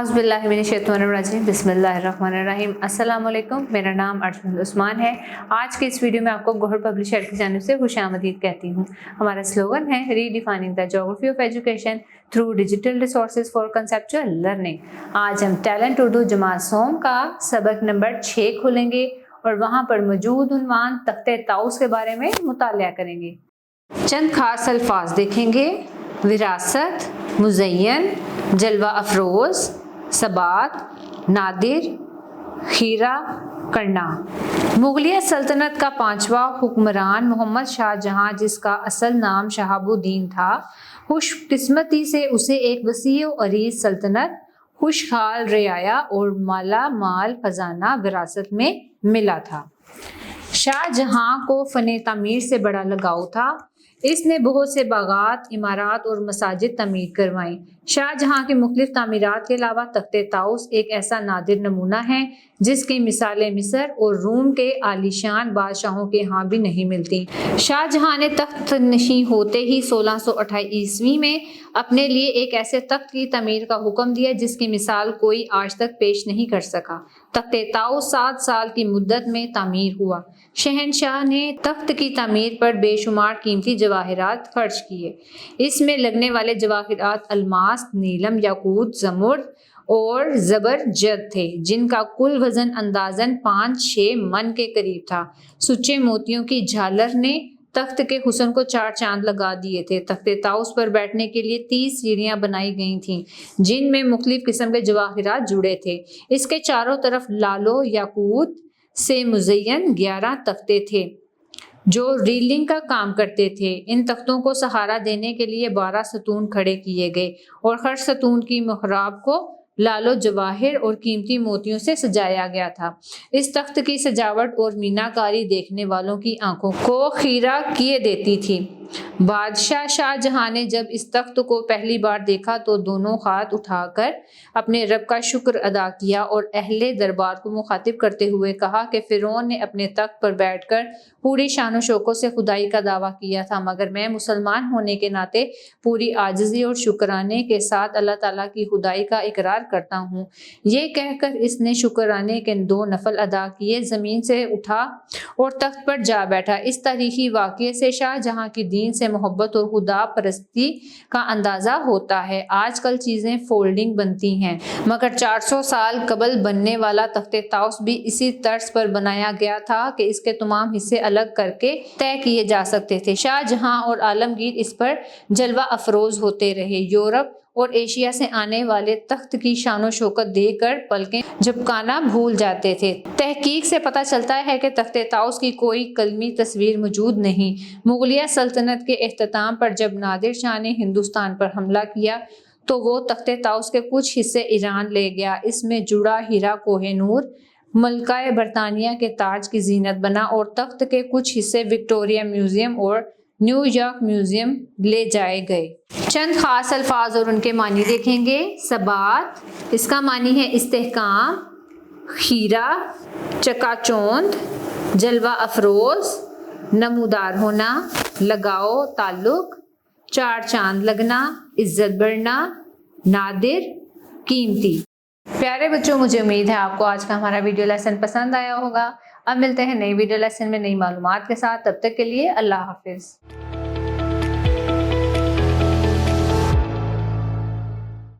औज़ुबिल्लाहिमिनश्शैतानिर्रजीम बिस्मिल्लाहिर्रहमानिर्रहीम। अस्सलाम वालेकुम। मेरा नाम अर्जुन उस्मान है। आज के इस वीडियो में आपको गौहर पब्लिशर की जानिब से खुशामदीद कहती हूँ। हमारा स्लोगन है redefining the geography of education through digital resources for conceptual learning. आज हम टैलेंट उर्दू जमात सोम का सबक नंबर 6 खोलेंगे और वहाँ पर मौजूद उन्वान तख्ते ताउस के बारे में मुतालिया करेंगे। चंद खास अल्फाज देखेंगे: विरासत, मुज़य्यन, जलवा अफरोज, सबात, नादिर, खीरा करना। मुगलिया सल्तनत का 5वां हुक्मरान मोहम्मद शाहजहां, जिसका असल नाम शहाबुद्दीन था, खुशकिस्मती से उसे एक वसीअ व अरीज सल्तनत, खुशहाल रियाया और माला माल खजाना विरासत में मिला था। शाहजहां को फ़न तामीर से बड़ा लगाव था। इसने बहुत से बागात, इमारात और मसाजिद तमीर करवाईं। शाहजहां की मुख्तलिफ तामीरात के अलावा तख्ते ताउस एक ऐसा नादिर नमूना है जिसकी मिसालें मिस्र और रूम के आलीशान बादशाहों के यहाँ भी नहीं मिलती। शाहजहां ने तख्त नशीं होते ही 1628 ईस्वी में अपने लिए एक ऐसे तख्त की तमीर का हुक्म दिया जिसकी मिसाल कोई आज तक पेश नहीं कर सका। तख्ते ताउस 7 साल की मुद्दत में तामीर हुआ। शहनशाह ने तख्त की तामीर पर बेशुमार कीमती जवाहिरात खर्च किए। इसमें लगने वाले जवाहिरात अलमास, नीलम, याकूत, जमुर्द और ज़बरजद थे, जिनका कुल वजन अंदाजन 5-6 मन के करीब था। सुच्चे मोतियों की झालर ने तख्त के हुस्न को 4 चांद लगा दिए थे। तख्ते ताउस पर बैठने के लिए 30 सीढ़ियां बनाई गई थीं, जिनमें मुख्तलिफ किस्म के जवाहिरात जुड़े थे। इसके चारों तरफ लालो याकूत से मुज़य्यन 11 तख्ते थे जो रीलिंग का काम करते थे। इन तख्तों को सहारा देने के लिए 12 सतून खड़े किए गए और हर सतून की महराब को लालो जवाहिर और कीमती मोतियों से सजाया गया था। इस तख्त की सजावट और मीनाकारी देखने वालों की आंखों को खीरा किए देती थी। बादशाह शाहजहां ने जब इस तख्त को पहली बार देखा तो दोनों हाथ उठाकर अपने रब का शुक्र अदा किया और अहले दरबार को मुखातिब करते हुए कहा कि फिरौन ने अपने तख्त पर बैठकर पूरी शान और शौकत से खुदाई का दावा किया था, मगर मैं मुसलमान होने के नाते पूरी आजिज़ी और शुक्राने के साथ अल्लाह ताला की खुदाई का इकरार करता हूँ। ये कहकर इसने शुक्राने के 2 नफल अदा किए, ज़मीन से उठा और तख्त पर जा बैठा। इस तारीखी वाक़ये से शाहजहां की दीन से मोहब्बत और खुदा परस्ती का अंदाज़ा होता है। आजकल चीज़ें फोल्डिंग बनती हैं, मगर 400 साल कबल बनने वाला तख्ते ताउस भी इसी तर्ज पर बनाया गया था कि इसके तमाम हिस्से अलग करके तय किए जा सकते थे। शाहजहां और आलमगीर इस पर जलवा अफरोज होते रहे। यूरोप और एशिया से आने वाले तख्त की शान और शौकत देखकर पलकें झपकाना भूल जाते थे। तहकीक से पता चलता है कि तख्ते ताउस की कोई कलमी तस्वीर मौजूद नहीं। मुगलिया सल्तनत के इख्तिताम पर जब नादिर शाह ने हिंदुस्तान पर हमला किया तो वो तख्ते ताउस के कुछ हिस्से ईरान ले गया। इसमें जुड़ा हीरा कोहिनूर मलकाए बरतानिया के ताज की जीनत बना और तख्त के कुछ हिस्से विक्टोरिया म्यूजियम और न्यूयॉर्क म्यूजियम ले जाए गए। चंद खास अल्फाज और उनके मानी देखेंगे। सबात, इसका मानी है इस्तेहकाम, खीरा, चकाचौंध, जलवा अफरोज, नमूदार होना, लगाओ, ताल्लुक, 4 चांद लगना, इज्जत बढ़ना, नादिर, कीमती। प्यारे बच्चों, मुझे उम्मीद है आपको आज का हमारा वीडियो लेसन पसंद आया होगा। अब मिलते हैं नई वीडियो लेसन में नई मालूमात के साथ। तब तक के लिए अल्लाह हाफिज़।